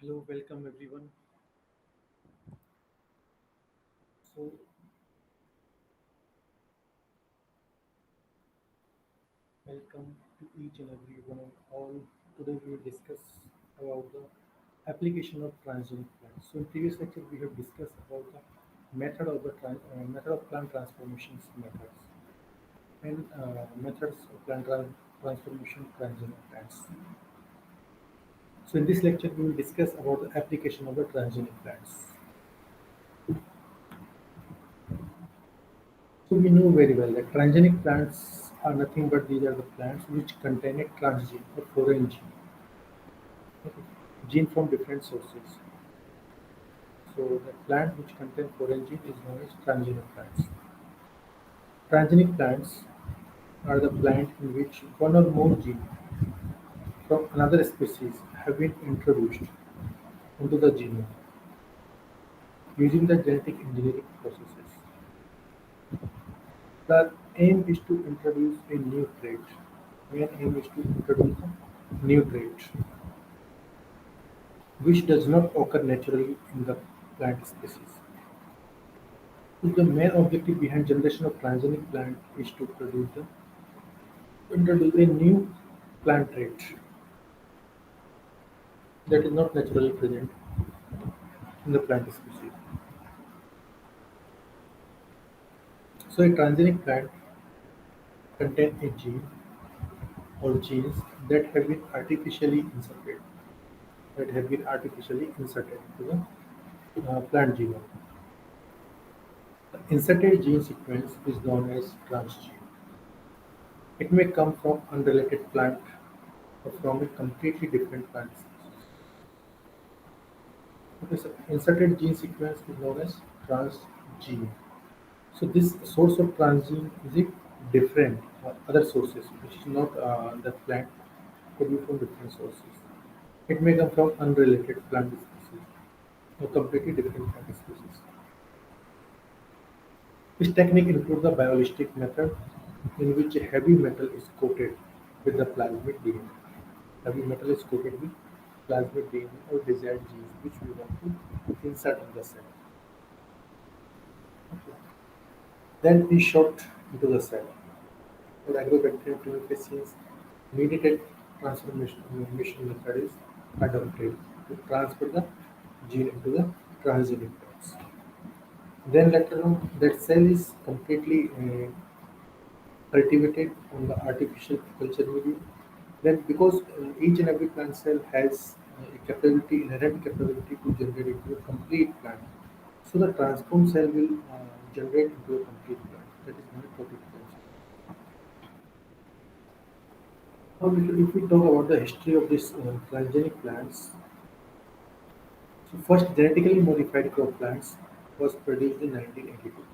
Hello, welcome everyone. So, welcome to each and every one and all. Today we will discuss about the application of transgenic plants. So, in previous lecture we have discussed about the method of plant transformations methods and methods of transformation transgenic plants. So, in this lecture we will discuss about the application of the transgenic plants. So we know very well that transgenic plants are nothing but these are the plants which contain a transgene or foreign gene, okay, gene from different sources. So the plant which contain foreign gene is known as transgenic plants. Transgenic plants are the plant in which one or more gene from another species have been introduced into the genome using the genetic engineering processes. The aim is to introduce a new trait. Main aim is to introduce a new trait which does not occur naturally in the plant species. So the main objective behind generation of transgenic plant is to introduce a new plant trait that is not naturally present in the plant species. So a transgenic plant contains a gene or genes that have been artificially inserted into the plant genome. The inserted gene sequence is known as transgene. It may come from unrelated plant or from a completely different plant species. Okay, so inserted gene sequence is known as transgene. So this source of transgene is a different other sources, which is not the plant, could be from different sources. It may come from unrelated plant species or completely different plant species. This technique includes the biolistic method in which a heavy metal is coated with the plasmid DNA. Heavy metal is coated with plasmid DNA or desired genes which we want to insert in the cell. Okay. Then is shot into the cell. For agrobacterial purifications, mediated transformation method is adopted to transfer the gene into the transgenic cells. Then later on, that cell is completely cultivated on the artificial culture medium. Then because each and every plant cell has inherent capability to generate into a complete plant. So the transformed cell will generate into a complete plant. That is known as protoplasm. Now, if we talk about the history of this transgenic plants, so first genetically modified crop plants was produced in 1982.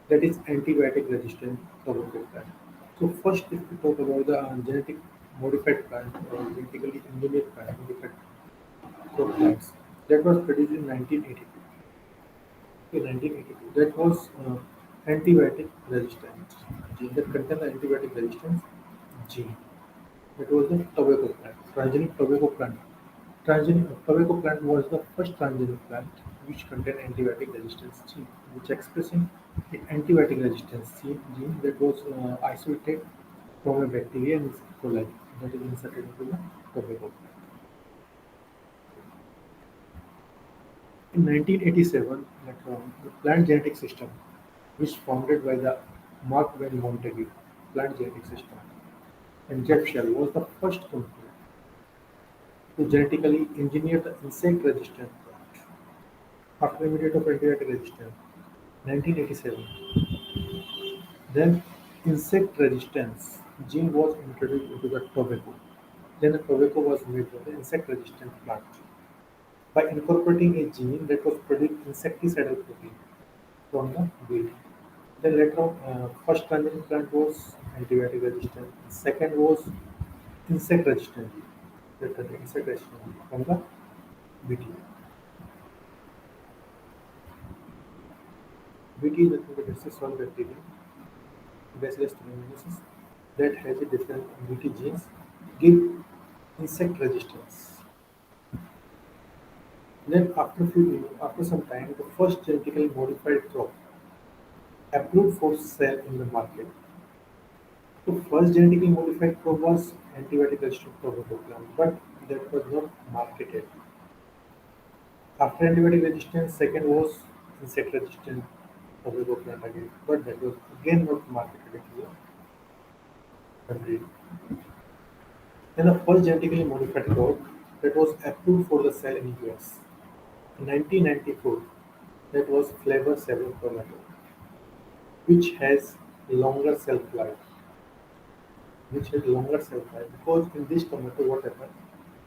That is antibiotic resistant tobacco plant. So first, if we talk about the genetic modified plant or genetically engineered plant, modified crop plants, that was produced in 1982. In 1982, that was antibiotic resistant gene that contained the antibiotic resistance gene. That was the tobacco plant, transgenic tobacco plant. Transgenic tobacco plant was the first transgenic plant which contained antibiotic resistance gene, which expressing the antibiotic resistance gene that was isolated from a bacteria in E. coli that is inserted into the tobacco plant. In 1987, the plant genetic system, which founded by the Mark van Montague plant genetic system, and Jeff Shell was the first company to genetically engineer the insect-resistant plant. After immediate of antibiotic resistance, 1987, then insect resistance gene was introduced into the tobacco. Then the tobacco was made for the insect resistant plant by incorporating a gene that was producing insecticidal protein from the wheat. Then later on, first transgenic plant was antibiotic resistant. Second was insect resistant gene. That is insect resistant gene from the wheat. Wheat is nothing but it's a small bacteria, Bacillus thuringiensis, that has a different wheaty genes, give insect resistance. Then after some time, the first genetically modified crop approved for sale in the market. The first genetically modified crop was antibiotic resistant tobacco plant, but that was not marketed. After antibiotic resistance, second was insect resistant tobacco plant again, but that was again not marketed in the country. Then the first genetically modified crop that was approved for the sale in US. In 1994, that was Flavor 7 tomato, which has longer shelf life, because in this tomato what happened?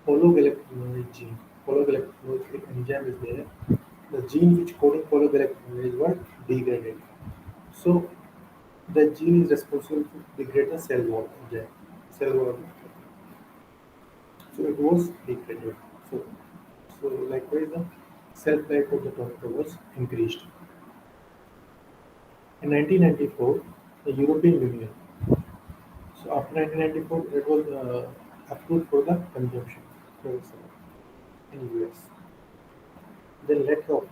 Pologalactinase gene, pologalactinase enzyme is there. The gene which coding pologalactinase was degraded. So the gene is responsible to degrade the cell wall enzyme. Cell wall. So it was degraded. So likewise the shelf life of the tomato was increased. In 1994, the European Union. So after 1994, it was approved for the consumption for in US. Then later of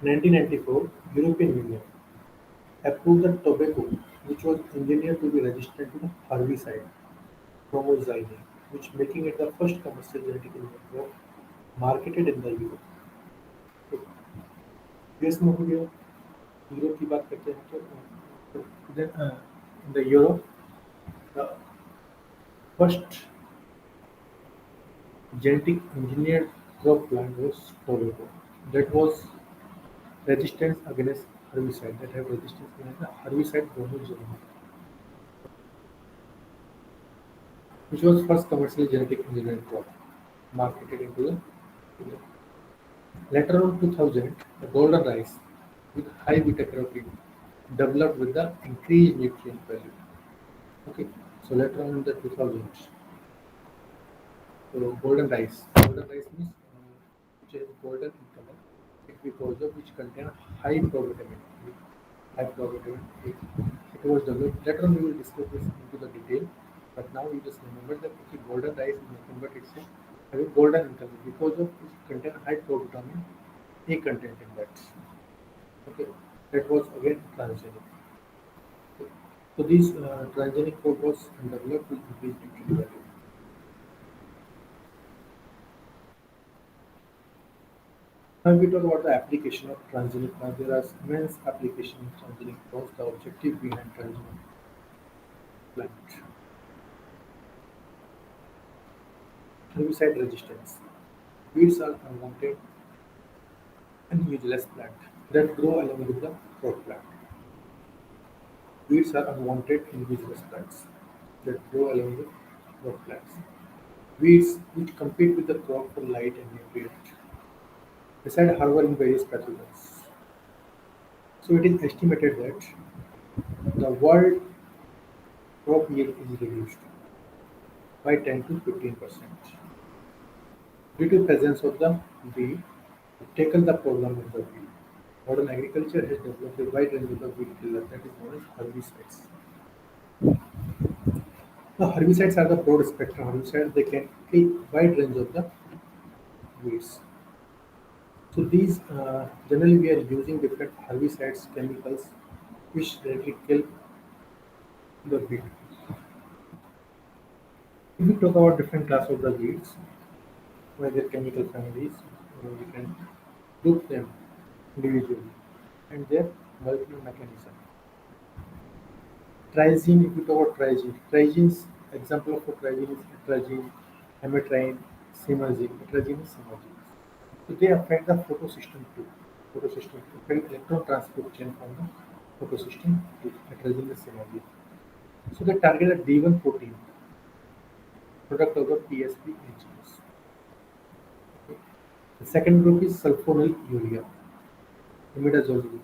1994, European Union approved the tobacco, which was engineered to be resistant to the herbicide bromoxylane, which making it the first commercial genetic crop marketed in the Europe. तो US में हो गया, Europe की बात करते हैं तो then in the Europe, the first genetic engineered crop plant was tobacco. That was resistance against herbicide. That have resistance against the herbicide bromoxylane, which was first commercially genetic engineered crop marketed into the later on 2000, the golden rice with high beta carotene developed with the increased nutrient value. Okay, so later on in the 2000s, so golden rice means which is golden in color, it because of which contain high provitamin, high provitamin A. It was developed. Later on, we will discuss this into the detail. But now you just remember that okay, golden rice is nothing but it's a golden in color because of it contain high provitamin A content in that. Okay, that was again transgenic. Okay. So these transgenic food was developed to increase nutrient value. Now we talk about the application of transgenic. Now there are immense application of transgenic because the objective behind transgenic plant. Herbicide resistance. Weeds are unwanted and useless plant that grow along with the crop plant. Weeds are unwanted and useless plants that grow along with crop plants. Weeds which compete with the crop for light and nutrient, beside harboring various pathogens. So it is estimated that the world crop yield is reduced by 10 to 15% due to presence of the weed to tackle the problem of the weed. Modern agriculture has developed a wide range of the weed killer that is known as herbicides. The herbicides are the broad spectrum herbicides. They can kill wide range of the weeds. So these generally we are using different herbicides chemicals which directly kill the weed. If we talk about different class of the weeds, by their chemical families, we can group them individually and their molecular mechanism. Triazine, if we talk about triazine's example of a triazine is atrazine, ametrine, simazine. Atrazine is simazine. So they affect the photosystem too. Photosystem affect electron transport chain from the photosystem to atrazine and simazine. So they target a D1 protein, product of the PSP enzymes. The second group is sulfonylurea, imidazole.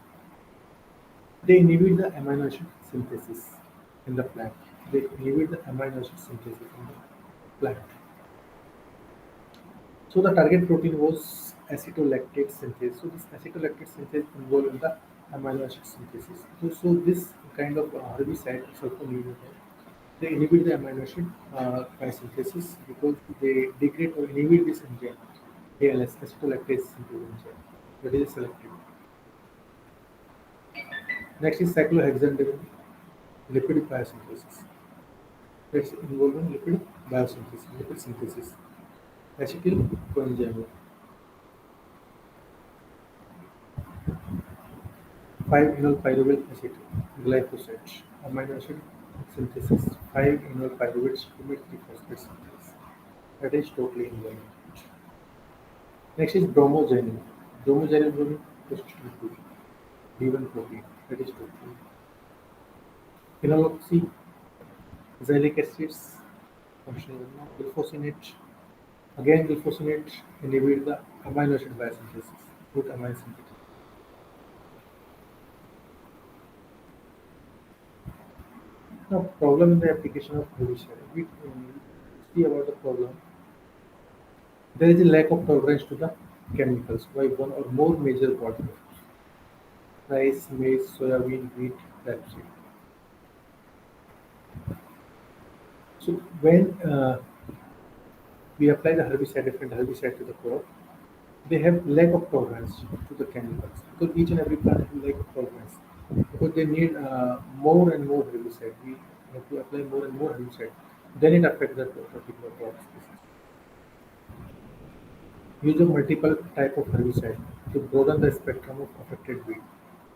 They inhibit the amino acid synthesis in the plant. They inhibit the amino acid synthesis in the plant. So the target protein was acetolactate synthesis. So this acetolactate synthesis involved in the amino acid synthesis. So this kind of herbicide, sulfonylurea, they inhibit the amino acid by synthesis because they degrade or inhibit this enzyme. ALS, acetolactate synthase enzyme. That is selective. Next is cyclohexandiol lipid biosynthesis. That's involving lipid biosynthesis, lipid synthesis. Acetyl coenzyme, 5-enol pyruvate acid, glyphosate, amino acid synthesis, 5-enol pyruvate stomach triphosphate synthesis. That is totally involved. Next is bromogenin. Bromogenin bromine post D1 protein. That is totally. Phenoloxy, xylic acids, functional glufosinate. Again, glufosinate inhibit the amino acid biosynthesis, root amino synthesis. Now, problem in the application of herbicide. We see about the problem. There is a lack of tolerance to the chemicals by one or more major crop groups: rice, maize, soybean, wheat, rapeseed. So when we apply the herbicide, different herbicide to the crop, they have lack of tolerance to the chemicals because each and every plant has lack of tolerance because they need more and more herbicide. We have to apply more and more herbicide. Then it affects the particular crop species. Use of multiple type of herbicide to broaden the spectrum of affected weed,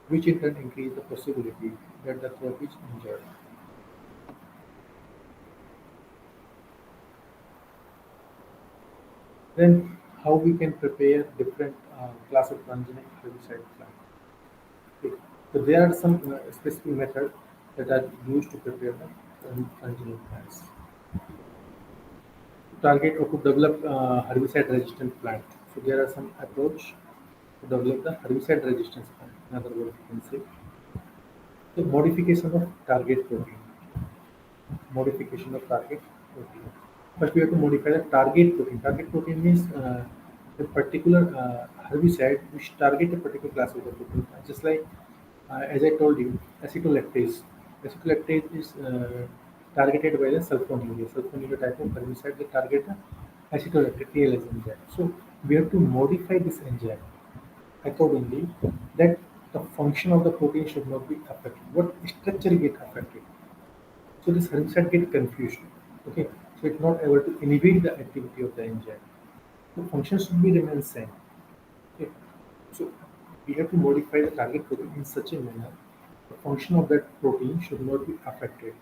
which in turn increase the possibility that the crop is injured. Then how we can prepare different class of transgenic herbicide plant. Okay. So there are some specific methods that are used to prepare the transgenic plants. Target or to develop herbicide resistant plant. So there are some approach to develop the herbicide resistance plant. In other words, you can say the modification of target protein. Modification of target protein. First, we have to modify the target protein. Target protein means a particular herbicide which target a particular class of the protein. Just like, as I told you, acetolactase. Acetolactase is targeted by the sulfonylurea. Sulfonylurea type of herbicide that target the acetolactate ALS enzyme. So we have to modify this enzyme accordingly that the function of the protein should not be affected. What structure get affected? So this herbicide get confused. Okay, so it's not able to inhibit the activity of the enzyme. The function should be remain same. Okay, so we have to modify the target protein in such a manner the function of that protein should not be affected,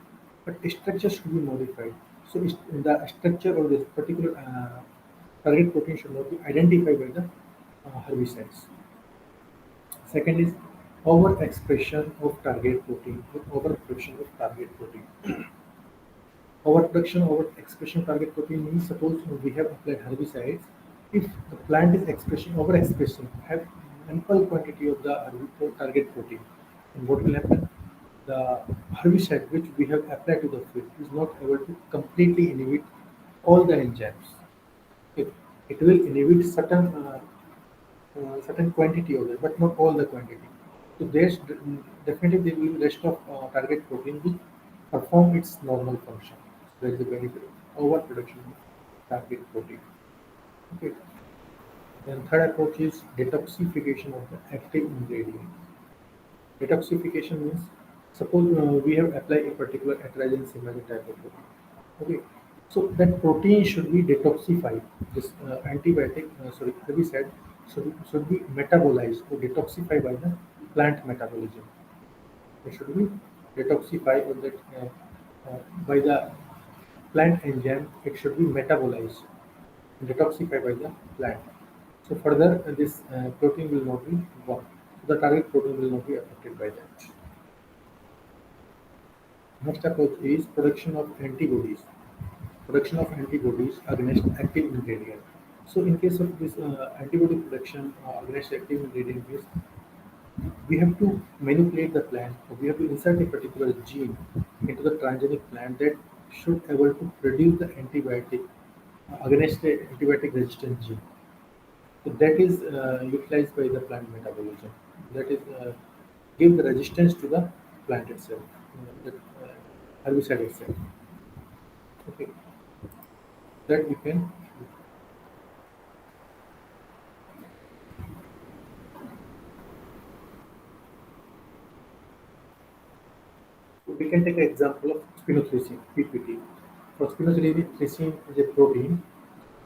but structure should be modified. So the structure of this particular target protein should not be identified by the herbicides. Second is overexpression of target protein or overexpression of target protein. Overproduction or expression of target protein means suppose we have applied herbicides. If the plant is expressing overexpressing, have ample quantity of the target protein, and what will happen? The herbicide which we have applied to the field is not able to completely inhibit all the enzymes. It will inhibit certain quantity of it, but not all the quantity. So there's definitely there will be rest of target protein which perform its normal function. So there is a benefit of overproduction of target protein. Okay. Then third approach is detoxification of the active ingredient. Detoxification means suppose we have applied a particular atrazine similar type of protein. Okay, so that protein should be detoxified. This antibiotic, sorry, herbicide should be metabolized or detoxified by the plant metabolism. It should be detoxified or that by the plant enzyme. It should be metabolized, detoxified by the plant. So further, this protein will not be born. So the target protein will not be affected by that. Next approach is production of antibodies. Production of antibodies against active ingredient. So in case of this antibody production against active ingredient is we have to manipulate the plant or we have to insert a particular gene into the transgenic plant that should able to produce the antibiotic against the antibiotic resistant gene. So that is utilized by the plant metabolism. That is give the resistance to the plant itself, the herbicide itself. Okay, that we can. We can take an example of spinothricin, PPT. For spinothricin is a protein,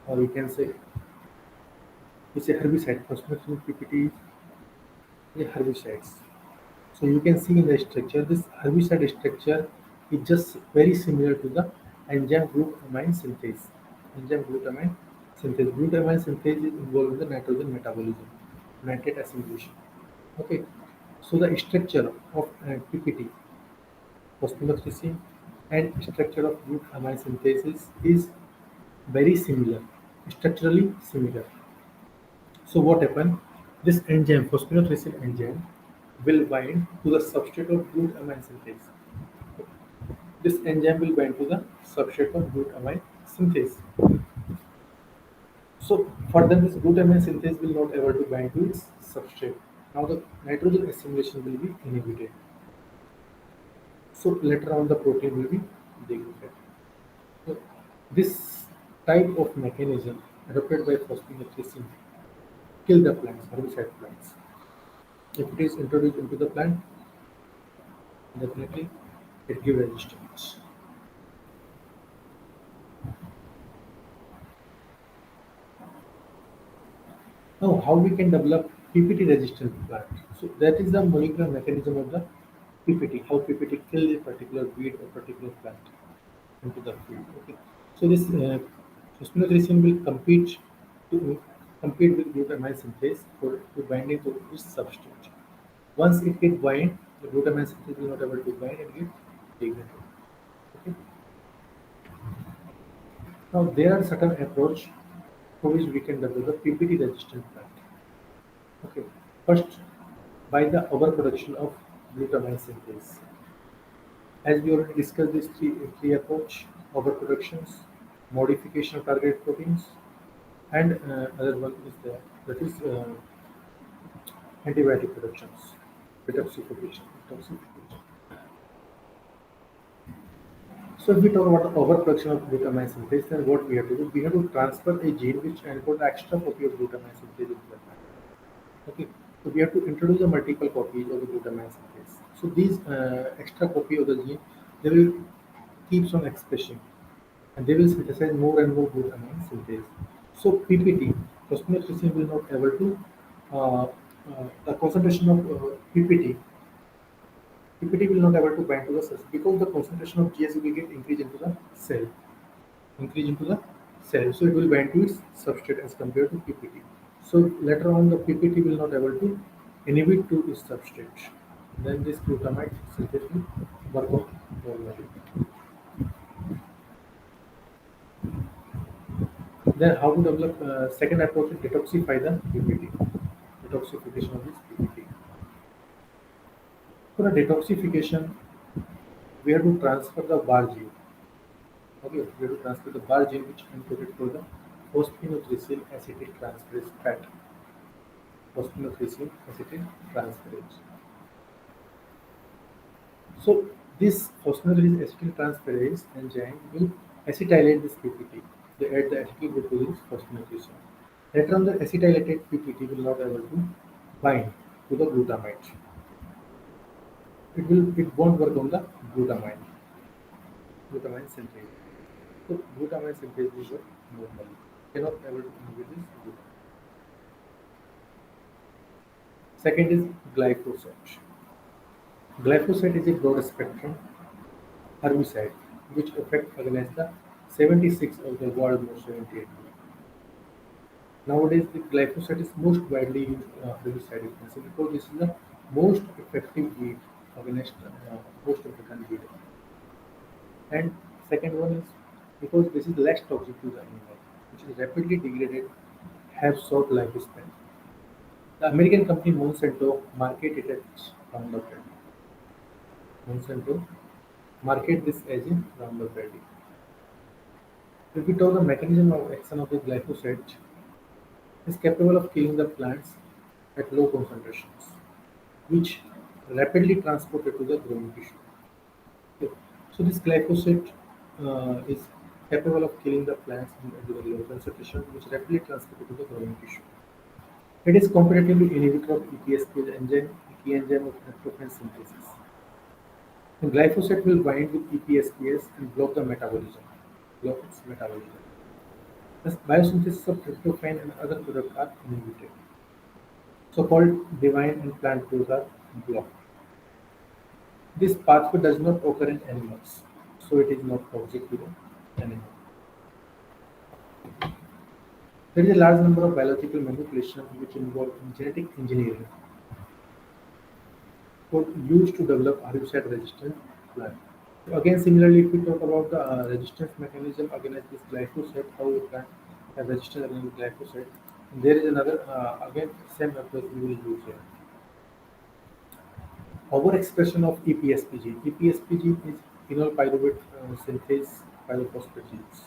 or we can say it's a herbicide. For spinothricin, PPT is a herbicides. So you can see in the structure, this herbicide structure is just very similar to the enzyme glutamine synthase. Enzyme glutamine synthase. Glutamine synthase is involved in the nitrogen metabolism, nitrate assimilation. Okay, so the structure of PPT, phosphonotrypsin, and structure of glutamine synthesis is very similar, structurally similar. So what happen? This enzyme, phosphonotrypsin enzyme, will bind to the substrate of glutamine synthase. This enzyme will bind to the substrate of glutamine synthase. So further, this glutamine synthase will not able to bind to its substrate. Now the nitrogen assimilation will be inhibited. So later on the protein will be degraded. So this type of mechanism adopted by phosphonotrypsin kill the plants, herbicide plants. If it is introduced into the plant, definitely it gives resistance. Now, how we can develop PPT resistant plant? So that is the molecular mechanism of the PPT. How PPT kill a particular weed or particular plant into the field. Okay. So this phosphonotrypsin will compete with glutamine synthase for to binding to its substrate. Once it gets bind, the glutamine synthase will not able to bind and get degraded. Okay. Now there are certain approach for which we can develop PPT resistant plant. Okay. First, by the overproduction of glutamine synthase. As we already discussed, these three approach: overproductions, modification of target proteins, and other one is there, that is antibiotic productions, detoxification. Detoxification. So if we talk about the overproduction of glutamine synthase, then what we have to do? We have to transfer a gene which encodes the extra copy of glutamine synthase into the plant. Okay, so we have to introduce a multiple copies of the glutamine synthase. So these extra copy of the gene, they will keeps on expressing, and they will synthesize more and more glutamine synthase. So PPT, phosphonotrypsin will not able to the concentration of PPT will not able to bind to the cells because the concentration of GS will get increase into the cell, increase into the cell. So it will bind to its substrate as compared to PPT. So later on the PPT will not able to inhibit to its substrate. Then this glutamate synthase will work on normally. Then how to develop second approach is detoxify the PPT. Detoxification of this PPT. For the detoxification, we have to transfer the bar gene. Okay, we have to transfer the bar gene which encoded for the phosphonotrypsin acetyltransferase fat. Phosphonotrypsin acetyltransferase. So this phosphoryl acetyltransferase enzyme will acetylate this PPT. They add the acetyl group to this phosphoryl. Later on, the acetylated PPT will not able to bind to the glutamate. It won't work on the glutamine synthase. So glutamine synthase will work normally. Cannot able to inhibit this glutamine. Second is glyphosate. Glyphosate is a broad spectrum herbicide which affect against the 76 of the world most 78. Nowadays, the glyphosate is most widely used herbicide you can say because this is the most effective weed against most African weed. And second one is because this is less toxic to the animal, which is rapidly degraded, have short lifespan. The American company Monsanto market it as Roundup Ready. Monsanto market this as a Roundup Ready. If we talk the mechanism of action of the glyphosate, is capable of killing the plants at low concentrations, which rapidly transported to the growing tissue. Okay. So this glyphosate is capable of killing the plants at the low concentration, which rapidly transported to the growing tissue. It is competitively inhibitor of EPSP enzyme, key enzyme of tryptophan synthesis. And glyphosate will bind with EPSPS and block the metabolism, block its metabolism. Thus, biosynthesis of tryptophan and other products are inhibited. So-called divine and plant growth are blocked. This pathway does not occur in animals, so it is not toxic to the animal. There is a large number of biological manipulations which involve genetic engineering used to develop herbicide-resistant plants. Again, similarly, if we talk about the resistance mechanism against this glyphosate, how we can have resistance against glyphosate, there is another, again, same approach we will use here. Overexpression of EPSPG. EPSPG is phenol pyruvate synthase pyrophosphate genes.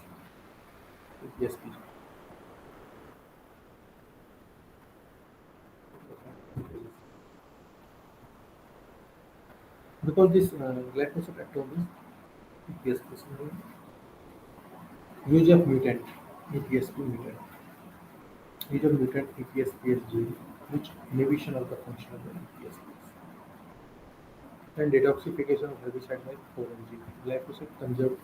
EPSPG. Because this glyphosate atom is EPSPG, use of mutant, EPSP mutant, use of mutant EPSPS gene, which inhibition of the function of the EPSPS. And detoxification of herbicide by 4-MG. Glyphosate converted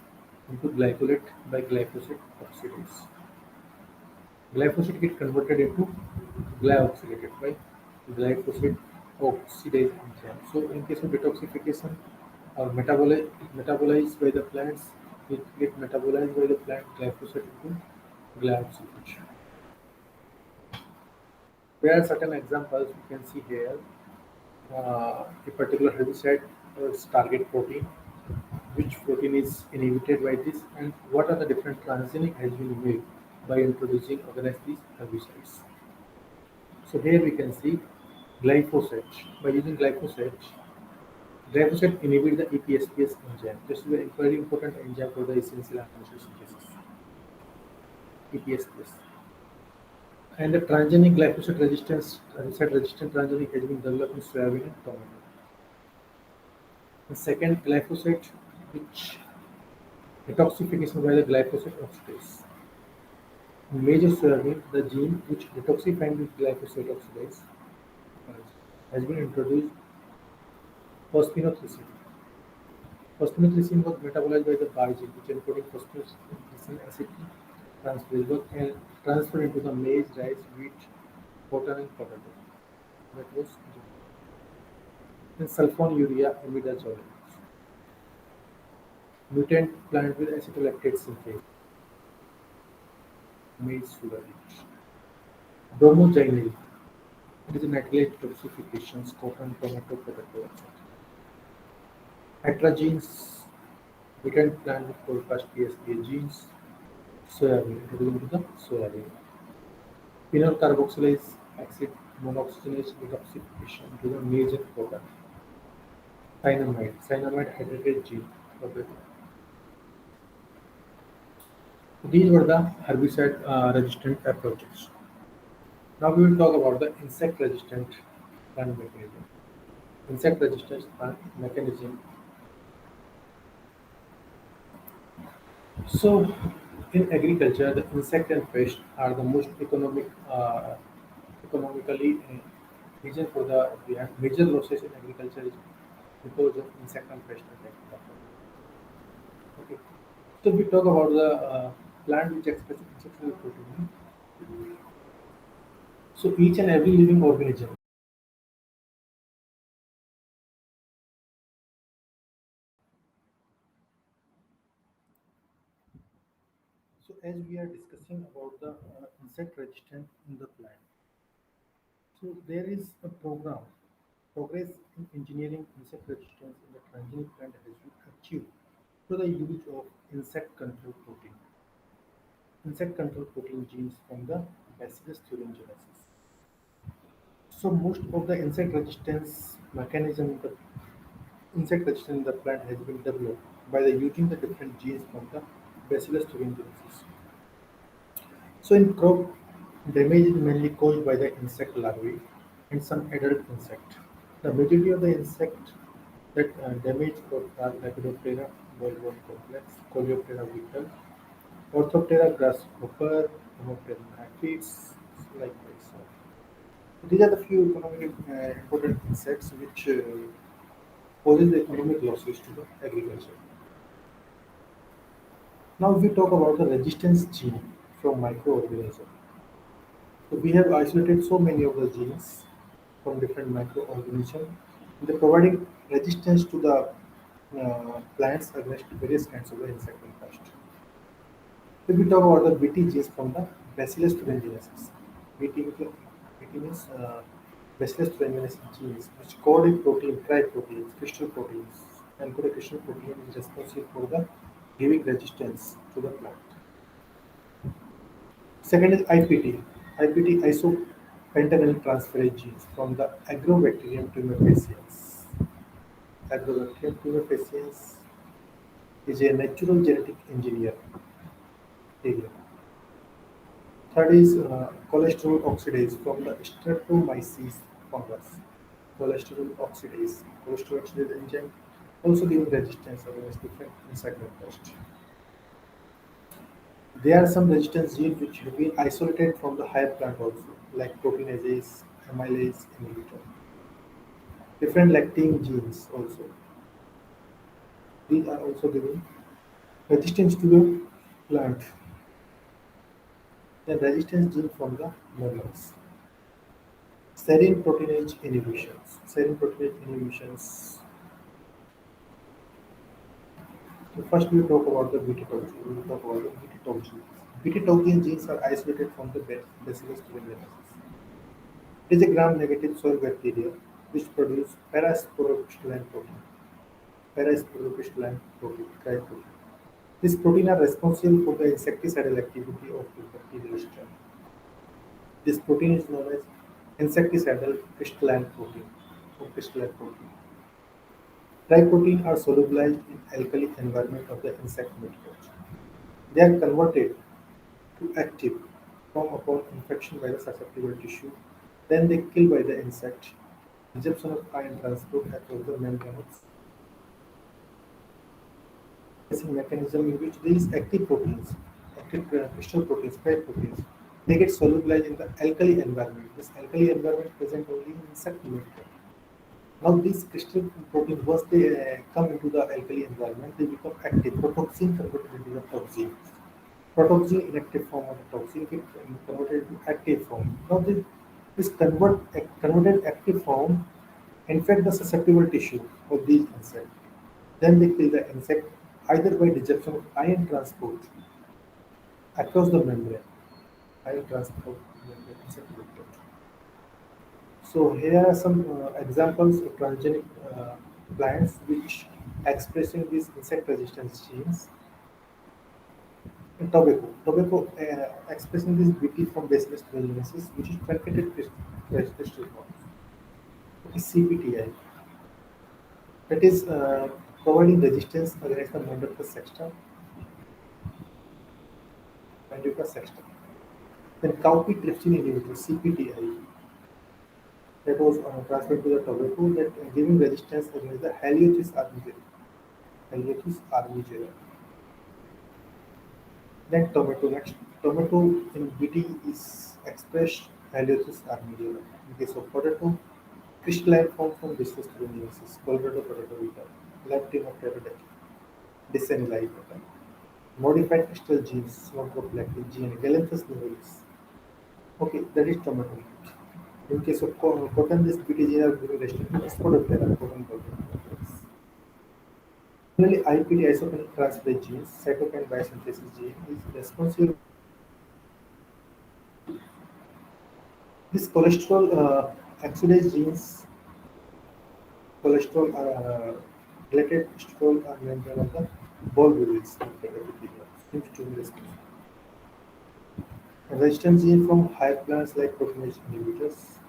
into glycolate by glyphosate oxidase. Glyphosate gets converted into glyoxylated by glyphosate oxidase enzyme. So in case of detoxification or metabolized by the plants, it get metabolized by the plant glyphosate into glyoxylation. There are certain examples we can see here. A particular herbicide target protein, which protein is inhibited by this, and what are the different transgenic has been made by introducing against these herbicides. So here we can see glyphosate. By using glyphosate inhibits the EPSPS enzyme. This is a very important enzyme for the essential amino synthesis, EPSPS. And the transgenic glyphosate resistant transgenic has been developed in soybean and tomato. The second, glyphosate, which detoxification by the glyphosate oxidase. In major soybean, the gene which detoxifying with glyphosate oxidase has been introduced phosphinothrycine. Phosphinothrycine was metabolized by the bar gene, which encoding phosphinothrycine acid transferase was and transferred into the maize, rice, wheat, cotton, and potato. That was then sulfonylurea imidazole, mutant plant with acetolactate synthase, maize sugar beet. Bromogenyl, it is a nitrate detoxifications, cotton, tomato, potato, etc. Atragenes, mutant plant with forecast PSPA genes, soybean, it is into the soybean. Phenol carboxylase acid monoxygenase detoxification into the maize and cotton. Cyanamide hydrated gene. Okay. These were the herbicide resistant approaches. Now we will talk about the insect resistant plant mechanism. Insect resistance plant mechanism. So in agriculture, the insect and pest are the most economically reason for the we have major losses in agriculture is because of insect and pest attack. Okay. So we talk about the plant which expresses insectional protein. So each and every living organism. So as we are discussing about the insect resistance in the plant, so there is a program. Progress in engineering insect resistance in the transgenic plant has been achieved through the use of insect control protein. Insect control protein genes from the Bacillus thuringiensis. So most of the insect resistance in the plant has been developed by the using the different genes from the Bacillus thuringiensis. So in crop, damage is mainly caused by the insect larvae and some adult insect. The majority of the insect that damage crop are Lepidoptera, bollworm complex, Coleoptera vital, Orthoptera grasshopper, Homoptera aphids, likewise. So these are the few economically important insects which causes economic losses to the agriculture. Now, if we talk about the resistance gene from microorganisms, so we have isolated so many of the genes from different microorganisms. They're providing resistance to the plants against various kinds of the insect and pest. If we talk about the BT genes from the Bacillus thuringiensis, BT means Bacillus thuringiensis genes, which code a protein, triproteins, crystal proteins, and code a crystal protein is responsible for the giving resistance to the plant. Second is IPT. IPT isopentanol transferase genes from the Agrobacterium tumefaciens. Agrobacterium tumefaciens is a natural genetic engineer area. Third is cholesterol oxidase from the Streptomyces fungus. Cholesterol oxidase enzyme also giving resistance against different insect pests. There are some resistance genes which have been isolated from the higher plant also, like proteinase, amylase inhibitor. Different lactin genes also. These are also giving resistance to the plant. Then resistance gene from the mammals. Serine proteinase inhibitions. Serine proteinase inhibitions. So first we talk about the beta-toxin. We will talk about the beta-toxin. Beta-toxin genes are isolated from the Bacillus thuringiensis. It is a gram-negative soil bacteria which produce parasporocrystalline protein. Parasporocrystalline protein, protein. These proteins are responsible for the insecticidal activity of the bacterial strain. This protein is known as insecticidal crystalline protein or crystalline protein. Triprotein are solubilized in alkali environment of the insect materials. They are converted to active form upon infection by the susceptible tissue. Then they kill by the insect. Reception of ion transport across the membrane of mechanism in which these active proteins, active crystal proteins, peptide proteins, they get solubilized in the alkali environment. This alkali environment present only in insect material. Now these crystal proteins, once they come into the alkali environment, they become active. Protoxin converted into the toxin. Protoxin inactive form of the toxin get converted into active form. Now this converted active form infect the susceptible tissue of these insects. Then they kill the insect either by disruption of ion transport across the membrane. Ion transport membrane insect vector. So here are some examples of transgenic plants which expressing these insect resistance genes. In tobacco expressing this BT from Bacillus thuringiensis, which is truncated crystal forms. Okay, CPTI, that is providing resistance against the Manduca sexta. Then cowpea trypsin inhibitor (CPTI) that was transferred to the tobacco that giving resistance against the Heliotris armigera. Heliotris armigera. Then tomato. Next, tomato in BT is expressed Heliotris armigera. In case of potato, crystalline form from Bacillus thuringiensis, Colorado potato vita, lectin of pterodactyl, decennialized beta. Modified crystal genes, Sonoprophylactin gene, Galanthus nivalis. Okay, that is tomato. In case of cotton, this BT gene are giving restriction to Spodoptera, cotton cotton. Similarly, IPD isoprene transferase genes, cytokine biosynthesis gene, is responsible. This cholesterol oxidase genes, cholesterol related cholesterol are membrane of the ball vessels of the epithelium, seems to be responsible. Resistance gene from higher plants like proteinase inhibitors.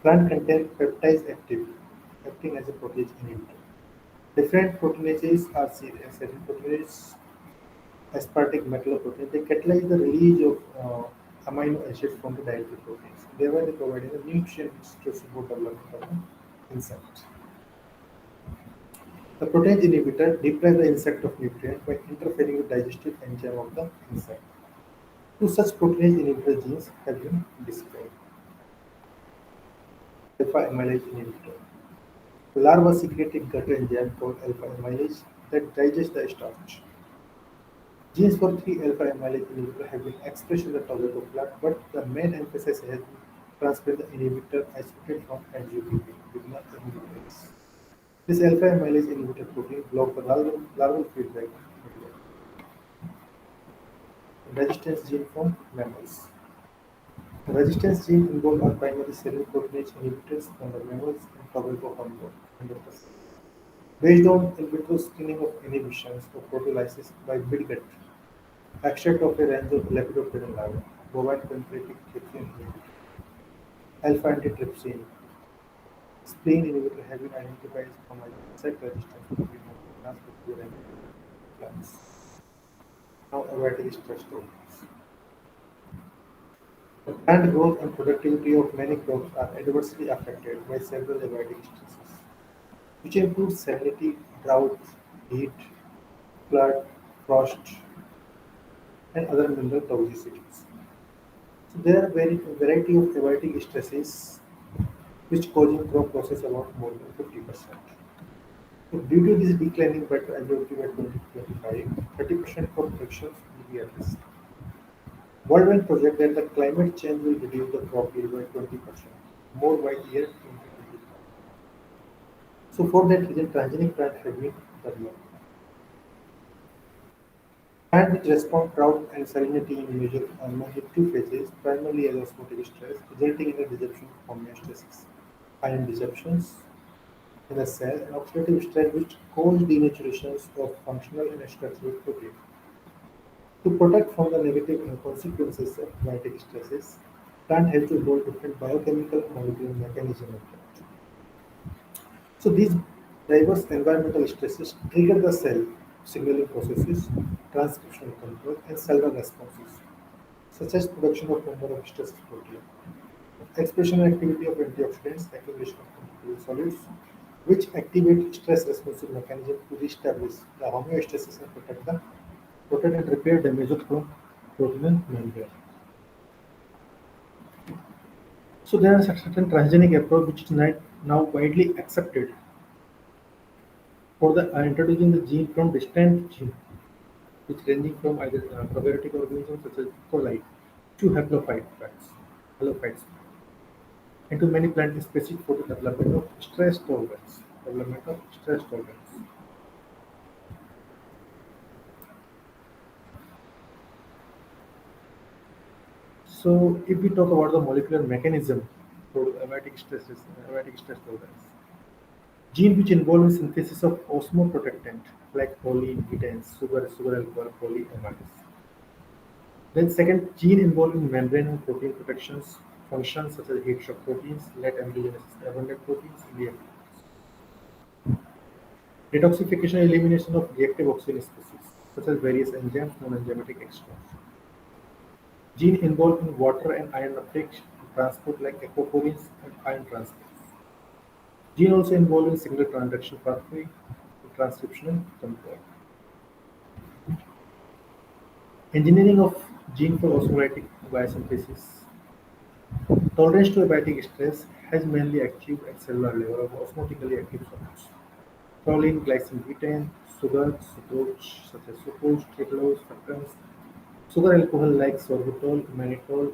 Plant contain peptides acting as a protease inhibitor. Different proteinases are seen as certain proteinases aspartic metalloprotein. They catalyze the release of amino acids from the dietary proteins. Thereby, they provide the nutrients to support development of the insect. The protein inhibitor deprives the insect of nutrients by interfering with digestive enzyme of the insect. Two such proteinase inhibitor genes have been described. Alpha amylase inhibitor. The larva secrete a gut enzyme called alpha amylase that digests the starch. Genes for 3-alpha amylase inhibitor have been expressed in the tobacco plant, but the main emphasis has been transferred the inhibitor isolated from NGPP with not inhibitors. This alpha amylase inhibitor protein blocks the larval feedback resistance gene from mammals. The resistance gene involved are primarily serine proteinase inhibitors from the mammals and tobacco hormone inhibitors. Based on in vitro screening of inhibitions of proteolysis by midgut, extract of a range of lepidopteran larvae, bovine pancreatic trypsin inhibitor, alpha antitrypsin, spleen inhibitor have been identified from insect resistance protein transcriptome and plants. Now, abiotic stress tolerance. The plant growth and productivity of many crops are adversely affected by several abiotic stresses, which include salinity, drought, heat, flood, frost, and other mineral toxicities. So there are variety of abiotic stresses which causing crop losses about more than 50%. So due to this declining better absorptive by 2025, 30% for productions will be at risk. World Bank project that the climate change will reduce the crop yield by 20% more by year 2025. So for that reason, transgenic plant have been developed. Plant which respond drought and salinity in major two phases, primarily as osmotic stress, resulting in a disruption of homeostasis, ion disruptions in the cell, and oxidative stress which cause denaturations of functional and structural protein. To protect from the negative consequences of climatic stresses, plant has to hold different biochemical and molecular mechanisms at play. So these diverse environmental stresses trigger the cell signaling processes, transcriptional control, and cellular responses, such as production of number of stress protein, expression and activity of antioxidants, accumulation of chemical solids, which activate stress responsive mechanism to reestablish the homeostasis and protect and repair damage from protein and membrane. So there are certain transgenic approach which is now widely accepted for the introducing the gene from distant gene, which ranging from either prokaryotic organisms such as E. coli to halophytes, and to many plant species for the development of stress tolerance. Development of stress tolerance. So if we talk about the molecular mechanism for abiotic stress tolerance, gene which involve in synthesis of osmoprotectant like choline, ketones, sugar alcohol, polyamides. Then second, gene involved in membrane and protein protections functions such as heat shock proteins, late embryogenesis abundant proteins, EDF. Detoxification and elimination of reactive oxygen species such as various enzymes known as enzymatic extraction. Gene involved in water and iron uptake and transport like aquaporins and iron transports. Gene also involved in signal transduction pathway and transcriptional control. Engineering of gene for osmolytic biosynthesis. Tolerance to abiotic stress has mainly achieved at cellular level of osmotically active solids. Proline, glycine, butane, sugars, sucrose such as sucrose, triglose, fructose, sugar alcohol like sorbitol, mannitol,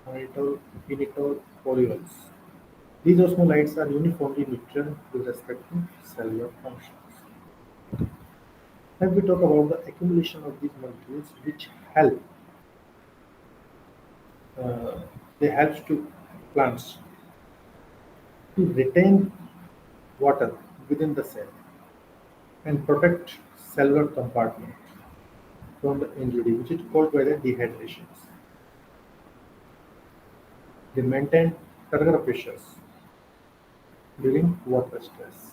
penitol, polyols. These osmolytes are uniformly neutral with respect to cellular functions. Now we talk about the accumulation of these molecules which help uh, they help to plants to retain water within the cell and protect cellular compartment from the injury, which is caused by the dehydrations. They maintain turgor pressures during water stress.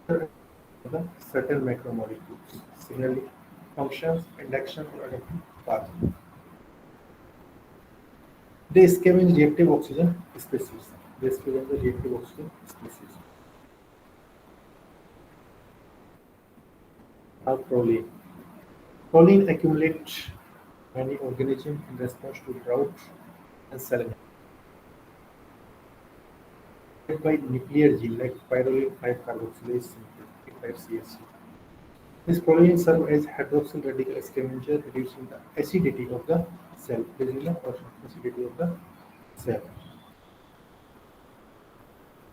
The certain macromolecules, signaling functions, induction, or adaptive pathway. They scavenge reactive oxygen species. They scavenge the reactive oxygen species. Now proline. Proline accumulates many organisms in response to drought and salinity. by nuclear gene like pyrroline 5 carboxylase synthase P5CSG. This proline serves as hydroxyl radical scavenger, reducing the acidity of the cell, reducing the acidity of the cell.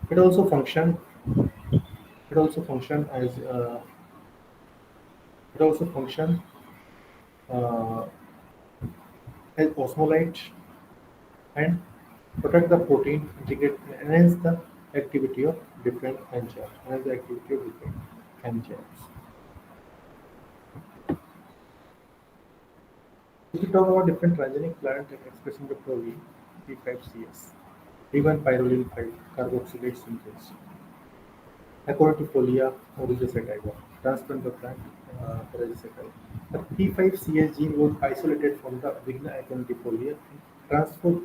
It also function. It also function as. It also function uh, as osmolyte and protect the protein, integrate, enhance the activity of different enzymes. Enhance the activity of different enzymes. If we talk about different transgenic plant expressing the protein P5CS, P1 pyrroline 5 carboxylate synthase, according to Folia origosaccharides, transplant the plant origosaccharides. The P5CS gene was isolated from the Vigna aconidifolia and transferred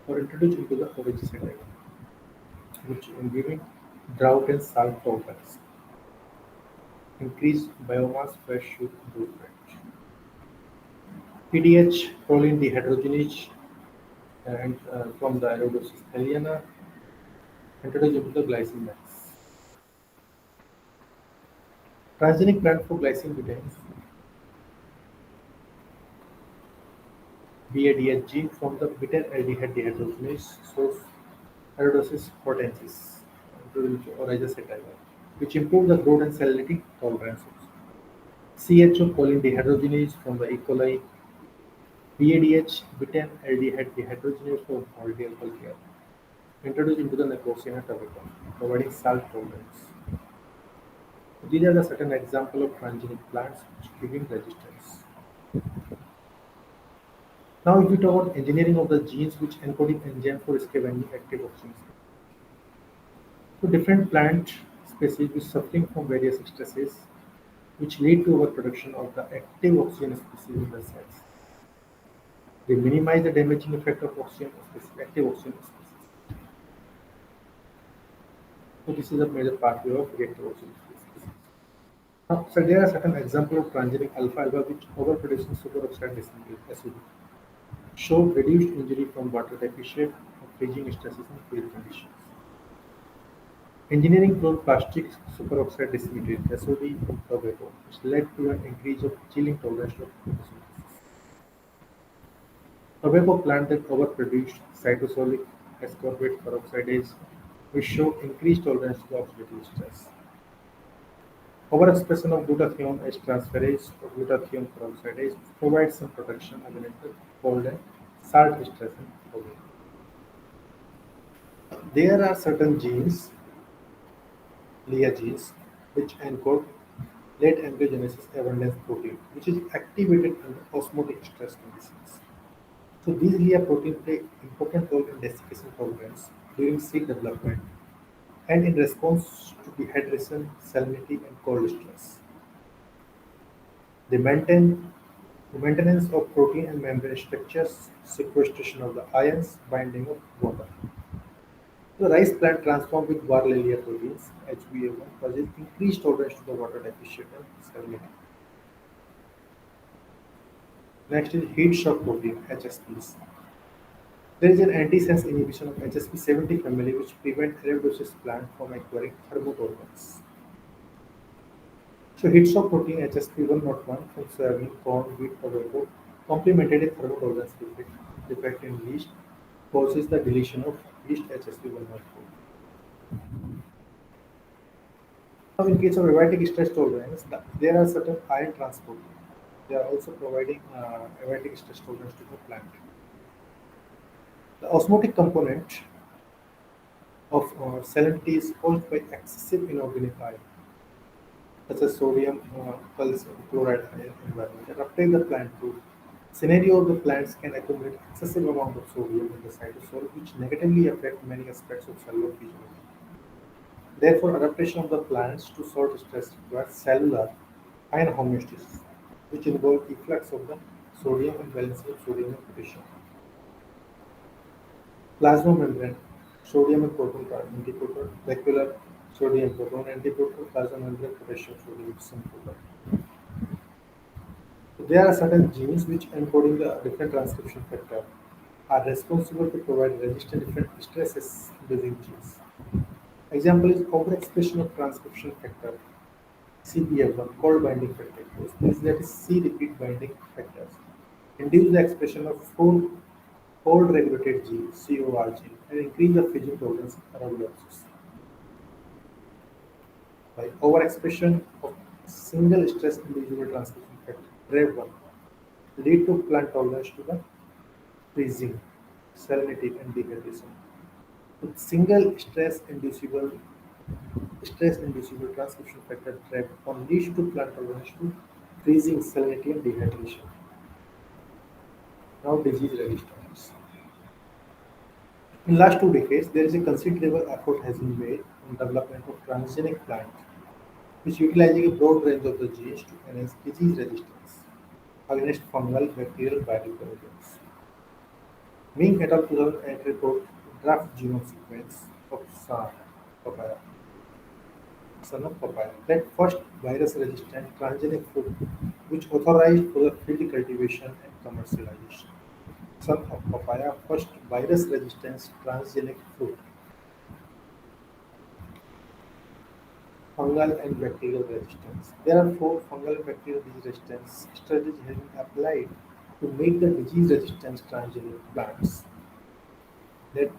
or introduced into the origosaccharides, which in giving drought and salt tolerance, increased biomass, fresh shoot improvement. PDH proline dehydrogenase and from the Aerodosis thaliana introduced into the glycine mass. Transgenic plant for glycine betaines BADH gene from the bitter aldehyde dehydrogenase source Aerodosis hortensis or azacetyl, which improve the growth and salinity tolerance. CHO choline dehydrogenase from the E. coli BADH bitter aldehyde dehydrogenase from aldehyde alcohol here, introduced into the Nicotiana tobacco, providing salt tolerance. These are the certain examples of transgenic plants which giving resistance. Now, if we talk about engineering of the genes which encoding enzyme for scavenging active oxygen. So, different plant species which suffering from various stresses which lead to overproduction of the active oxygen species in the cells. They minimize the damaging effect of oxygen species, active oxygen species. So, this is a major pathway of reactive oxygen species. Now, so there are certain examples of transgenic alpha-alpha which overproducing superoxide acid show reduced injury from water deficit or freezing stresses in field conditions. Engineering chlor-plastic superoxide dismutase (SOD) in tobacco, which led to an increase of chilling tolerance to photosynthesis. Tobacco plant that overproduced cytosolic ascorbate peroxidase, which show increased tolerance to oxidative stress. Overexpression of glutathione as transferase or glutathione peroxidase provides some protection against the cold and salt stress in tobacco. There are certain genes, Lia genes, which encode late embryogenesis abundance protein, which is activated under osmotic stress conditions. So these Lia protein play important role in desiccation tolerance during seed development and in response to dehydration, salinity, and cold stress. They maintain the maintenance of protein and membrane structures, sequestration of the ions, binding of water. The rice plant transformed with Barlellia proteins (HbA1) causes increased tolerance to the water deficit and salinity. Next is heat shock protein (HSPs). There is an antisense inhibition of HSP70 family which prevent Arabidopsis plant from acquiring thermotolerance. So heat shock protein HSP101 from soybean, corn, wheat, tobacco complemented a thermotolerance defect in yeast causes the deletion of yeast HSP104. Now, in case of abatic stress tolerance, there are certain ion transport. They are also providing abatic stress tolerance to the plant. The osmotic component of salinity is caused by excessive inorganic ion, such as sodium, pulse, chloride ion environment that uptake the plant root. Scenario of the plants can accumulate excessive amount of sodium in the cytosol, which negatively affect many aspects of cellular physiology. Therefore, adaptation of the plants to salt stress requires cellular ion homeostasis, which involve efflux of the sodium and balancing of sodium and potassium. Plasma membrane, sodium and proton antiproton, vacuolar sodium proton antiproton, plasma membrane, potassium sodium proton. So there are certain genes which encoding the different transcription factor are responsible to provide resistant different stresses inducing genes. Example is overexpression of transcription factor CBF1 cold binding factor. This that is C repeat binding factors. Induce the expression of four cold regulated genes COR gene and increase the fusion tolerance rhabdomyosis. By overexpression of single stress individual transcription factor TREV1 lead to plant tolerance to the freezing, salinity and dehydration. With single stress inducible transcription factor TREV1 leads to plant tolerance to freezing, salinity and dehydration. Now disease resistance. In last 2 decades, there is a considerable effort has been made on development of transgenic plant, which utilizing a broad range of the genes to enhance disease resistance against fungal, bacterial, viral pathogens. Ming et al. 2008 report draft genome sequence of papaya, son of papaya, that first virus-resistant transgenic fruit, which authorized for the field cultivation and commercialization. Son of papaya, first virus-resistant transgenic fruit, fungal and bacterial resistance. There are four fungal and bacterial disease resistance strategies have been applied to make the disease resistant transgenic plants. That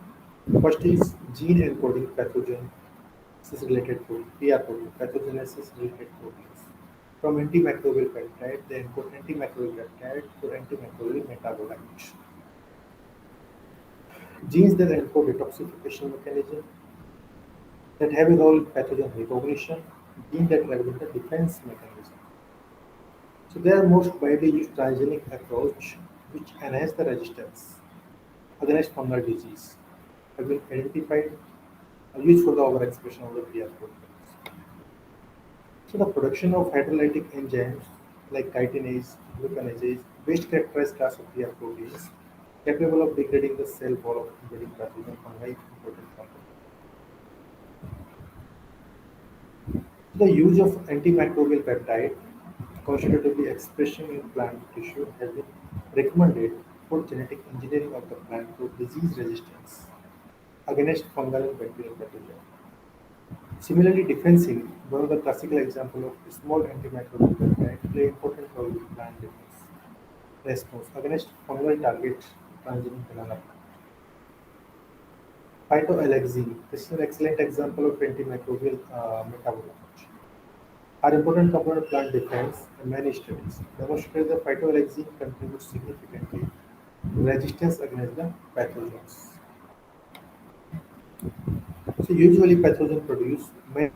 first is gene encoding pathogen related protein, PR protein, pathogenesis related proteins. From antimicrobial peptide, they encode antimicrobial peptide for antimicrobial metabolite. Genes that encode detoxification mechanism that have a role in pathogen recognition, genes that regulate the defense mechanism. So they are most widely used transgenic approach which enhance the resistance against fungal disease have been identified and used for the overexpression of the PR proteins. So the production of hydrolytic enzymes like chitinase, glucanase, best characterized class of PR proteins capable of degrading the cell wall of invading pathogen fungi and protein components. The use of antimicrobial peptide constitutively expression in plant tissue has been recommended for genetic engineering of the plant for disease resistance against fungal and bacterial pathogens. Similarly, defensively, one of the classical examples of small antimicrobial peptide play important role in plant defense response against fungal target transgenic banana plant. Phytoalexin, this is an excellent example of antimicrobial metabolite. Are important component of plant defense and many studies demonstrate that phytoalexin contributes significantly to resistance against the pathogens. So usually pathogens produce many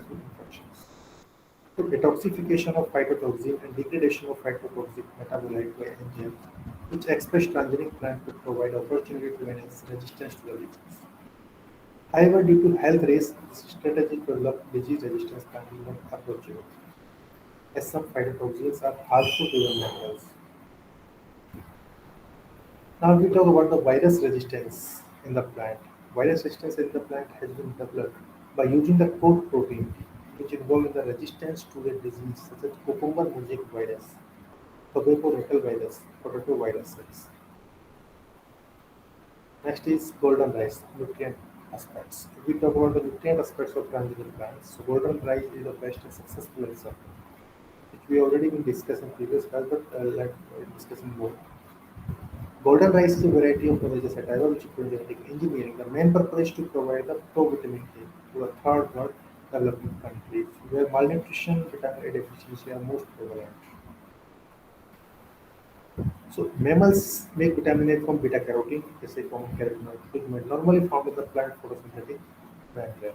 infections. So detoxification of phytotoxin and degradation of phytotoxic metabolite by enzymes which express transgenic plant to provide opportunity to enhance resistance to the disease. However, due to health risks, this strategy to develop disease resistance plant is not approachable, as some phytotoxins are harmful to the minerals. Now we talk about the virus resistance in the plant. Virus resistance in the plant has been developed by using the coat protein which involved in the resistance to a disease such as cucumber mosaic virus, tobacco rectal virus, potato viruses. Next is golden rice, nutrient aspects. If we talk about the nutrient aspects of transgenic plants, so golden rice is the best and successful example, which we already been discussing previous class, but like discussing more. Golden rice is a variety of Oryza sativa which is genetic engineering. The main purpose is to provide the provitamin K to the third world developing countries where malnutrition, vitamin A deficiency are most prevalent. So mammals make vitamin A from beta carotene, as a common carotenoid pigment normally found in the plant photosynthetic membrane.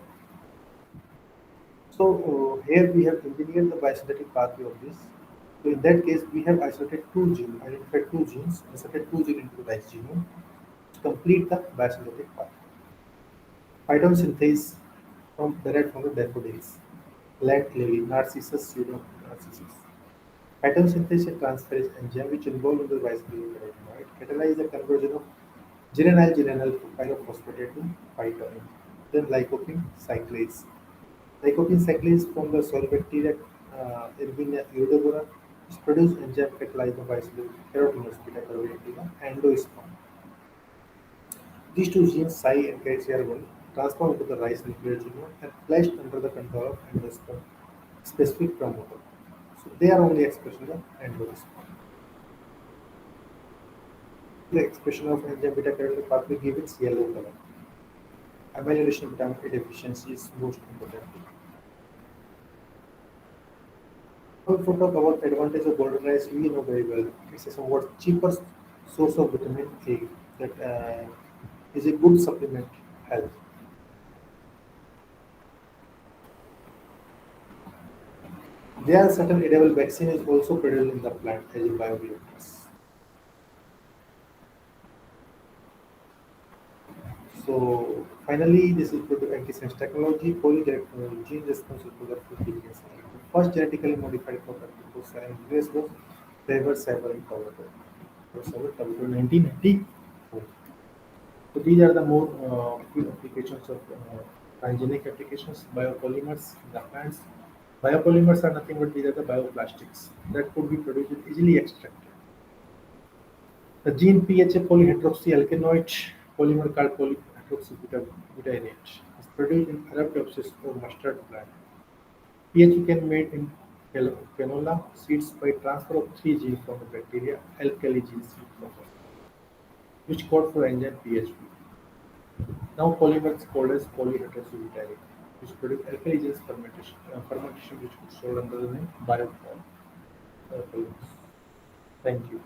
So here we have engineered the biosynthetic pathway of this. So in that case, we have isolated two genes, identified two genes, inserted two genes into rice genome to complete the biosynthetic pathway. Phytosynthase from derived from the daffodils, land lily, Narcissus pseudo-narcissus. Phytosynthesis and transferase enzyme which involve in the biosynthetic carotenoid catalyze the conversion of geranyl pyrophosphate to phytoin. Then lycopene cyclase. Lycopene cyclase from the soil bacteria Erwinia eudobora is produced enzyme catalyzed by biosynthetic carotenoids beta carotene into the endosperm. These two genes, Psi and KCR1, transform into the rice nuclear genome and placed under the control of endosperm specific promoter. So they are only expression of endosperm. The expression of enzyme beta carotene pathway gives yellow color. Amylation vitamin A deficiency is most important. Now, if we talk about advantage of golden rice, we know very well it's a somewhat cheaper source of vitamin A that is a good supplement health. There are certain edible vaccine is also produced in the plant as a bioreactors. So finally, this is due to antisense technology, polydirectional gene responsible for the fructification. The first genetically modified crop agriculture in US was Trevor Saber in Colorado. Trevor Saber, Colorado, 1994. So these are the more few applications of transgenic applications, biopolymers in the plants. Biopolymers are nothing but these are the bioplastics that could be produced and easily extracted. The gene PHA polyhydroxyalkanoate polymer called polyhydroxybutyrate is produced in Arabidopsis or mustard plant. PHA can be made in canola seeds by transfer of three genes from the bacteria alkali gene seed proper, which code for enzyme PHP. Now polymer is called as polyhydroxybutyrate, which produce alkali genes fermentation which is sold under the name biopol. Polymers. Thank you.